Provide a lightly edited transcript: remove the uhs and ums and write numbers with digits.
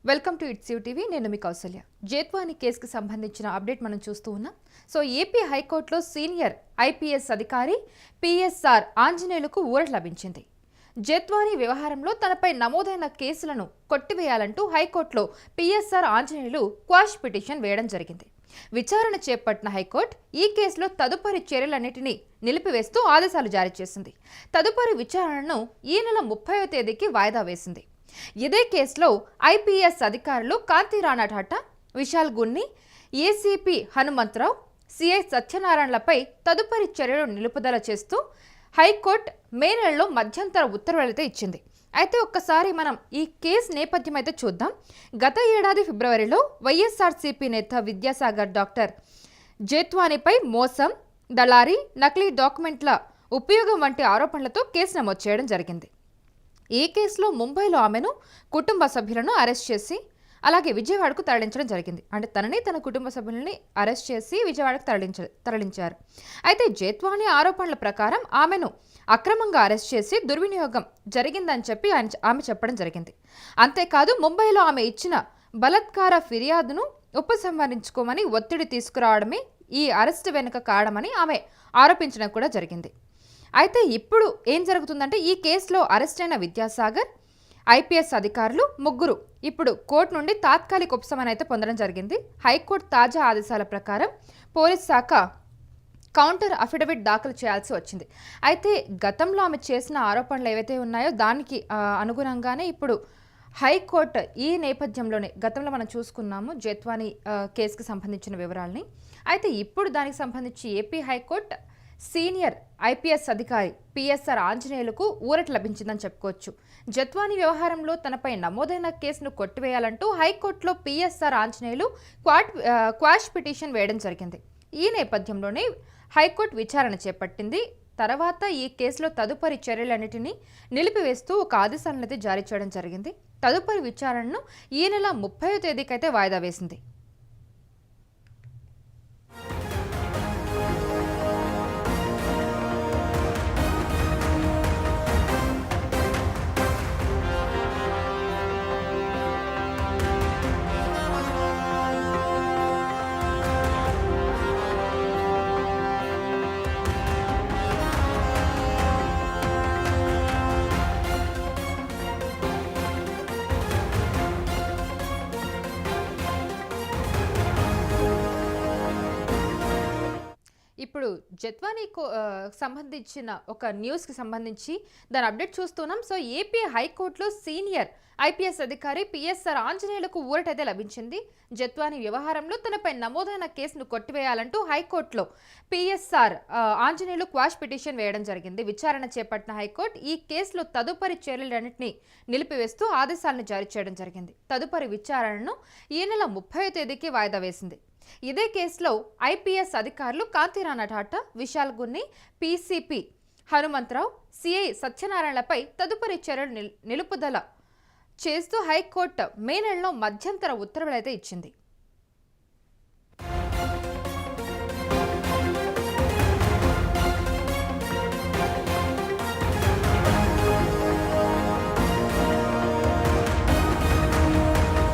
Welcome to it's you TV. నేను మీ కౌసల్య. జేత్వాని కేసుకు సంబంధించిన అప్డేట్ మనం చూస్తూ ఉన్నాం. సో ఏపీ హైకోర్టులో సీనియర్ ఐపీఎస్ అధికారి పిఎస్ఆర్ ఆంజనేయులకు ఊరట లభించింది. జేత్వాని వ్యవహారంలో తనపై నమోదైన కేసులను కొట్టివేయాలంటూ హైకోర్టులో పిఎస్ఆర్ ఆంజనేయులు క్వాష్ పిటిషన్ వేయడం జరిగింది. విచారణ చేపట్టిన హైకోర్టు ఈ కేసులో తదుపరి చర్యలన్నింటినీ నిలిపివేస్తూ ఆదేశాలు జారీ చేసింది. తదుపరి విచారణను ఈ నెల 30వ తేదీకి వాయిదా వేసింది. ఇదే కేసులో ఐపీఎస్ అధికారులు కాంతి రాణా టాటా, విశాల్ గున్ని, ఏసీపీ హనుమంతరావు, సిఐ సత్యనారాయణలపై తదుపరి చర్యలు నిలుపుదల చేస్తూ హైకోర్టు మే నెలలో మధ్యంతర ఉత్తర్వులైతే ఇచ్చింది. అయితే ఒక్కసారి మనం ఈ కేసు నేపథ్యం అయితే చూద్దాం. గత ఏడాది ఫిబ్రవరిలో వైఎస్ఆర్సీపీ నేత విద్యాసాగర్ డాక్టర్ జేత్వానిపై మోసం, దళారీ, నకిలీ డాక్యుమెంట్ల ఉపయోగం వంటి ఆరోపణలతో కేసు నమోదు చేయడం జరిగింది. ఈ కేసులో ముంబైలో ఆమెను, కుటుంబ సభ్యులను అరెస్ట్ చేసి అలాగే విజయవాడకు తరలించడం జరిగింది. అంటే తనని, తన కుటుంబ సభ్యులని అరెస్ట్ చేసి విజయవాడకు తరలించారు. అయితే జేత్వాని ఆరోపణల ప్రకారం ఆమెను అక్రమంగా అరెస్ట్ చేసి దుర్వినియోగం జరిగిందని చెప్పి ఆమె చెప్పడం జరిగింది. అంతేకాదు ముంబైలో ఆమె ఇచ్చిన బలాత్కార ఫిర్యాదును ఉపసంహరించుకోమని ఒత్తిడి తీసుకురావడమే ఈ అరెస్టు వెనుక కారణమని ఆమె ఆరోపించడం కూడా జరిగింది. అయితే ఇప్పుడు ఏం జరుగుతుందంటే ఈ కేసులో అరెస్ట్ అయిన విద్యాసాగర్, ఐపీఎస్ అధికారులు ముగ్గురు ఇప్పుడు కోర్టు నుండి తాత్కాలిక ఉపశమనం అయితే పొందడం జరిగింది. హైకోర్టు తాజా ఆదేశాల ప్రకారం పోలీస్ శాఖ కౌంటర్ అఫిడవిట్ దాఖలు చేయాల్సి వచ్చింది. అయితే గతంలో ఆమె చేసిన ఆరోపణలు ఏవైతే ఉన్నాయో దానికి అనుగుణంగానే ఇప్పుడు హైకోర్టు ఈ నేపథ్యంలోనే గతంలో మనం చూసుకున్నాము జేత్వాని కేసుకు సంబంధించిన వివరాలని. అయితే ఇప్పుడు దానికి సంబంధించి ఏపీ హైకోర్టు సీనియర్ ఐపీఎస్ అధికారి పిఎస్ఆర్ ఆంజనేయులకు ఊరట లభించిందని చెప్పుకోవచ్చు. జేత్వాని వ్యవహారంలో తనపై నమోదైన కేసును కొట్టివేయాలంటూ హైకోర్టులో పిఎస్ఆర్ ఆంజనేయులు క్వాష్ పిటిషన్ వేయడం జరిగింది. ఈ నేపథ్యంలోనే హైకోర్టు విచారణ చేపట్టింది. తర్వాత ఈ కేసులో తదుపరి చర్యలన్నింటినీ నిలిపివేస్తూ ఒక ఆదేశాలను జారీ చేయడం జరిగింది. తదుపరి విచారణను ఈ నెల 30వ తేదీకైతే వాయిదా వేసింది. ఇప్పుడు జేత్వాని సంబంధించిన ఒక న్యూస్కి సంబంధించి దాని అప్డేట్ చూస్తున్నాం. సో ఏపీ హైకోర్టులో సీనియర్ ఐపీఎస్ అధికారి పిఎస్ఆర్ ఆంజనేయులకు ఊరట అయితే లభించింది. జేత్వాని వ్యవహారంలో తనపై నమోదైన కేసును కొట్టివేయాలంటూ హైకోర్టులో పిఎస్ఆర్ ఆంజనేయులు క్వాష్ పిటిషన్ వేయడం జరిగింది. విచారణ చేపట్టిన హైకోర్టు ఈ కేసులో తదుపరి చర్యలన్నింటినీ నిలిపివేస్తూ ఆదేశాలను జారీ చేయడం జరిగింది. తదుపరి విచారణను ఈ నెల 30వ తేదీకి వాయిదా వేసింది. ఇదే కేసులో ఐపీఎస్ అధికారులు కాంతి రాణా టాటా, విశాల్ గున్ని, పీసీపీ హనుమంతరావు, సిఐ సత్యనారాయణలపై తదుపరి చర్యలు నిలుపుదల చేస్తూ హైకోర్టు మే నెలలో మధ్యంతర ఉత్తర్వులైతే ఇచ్చింది.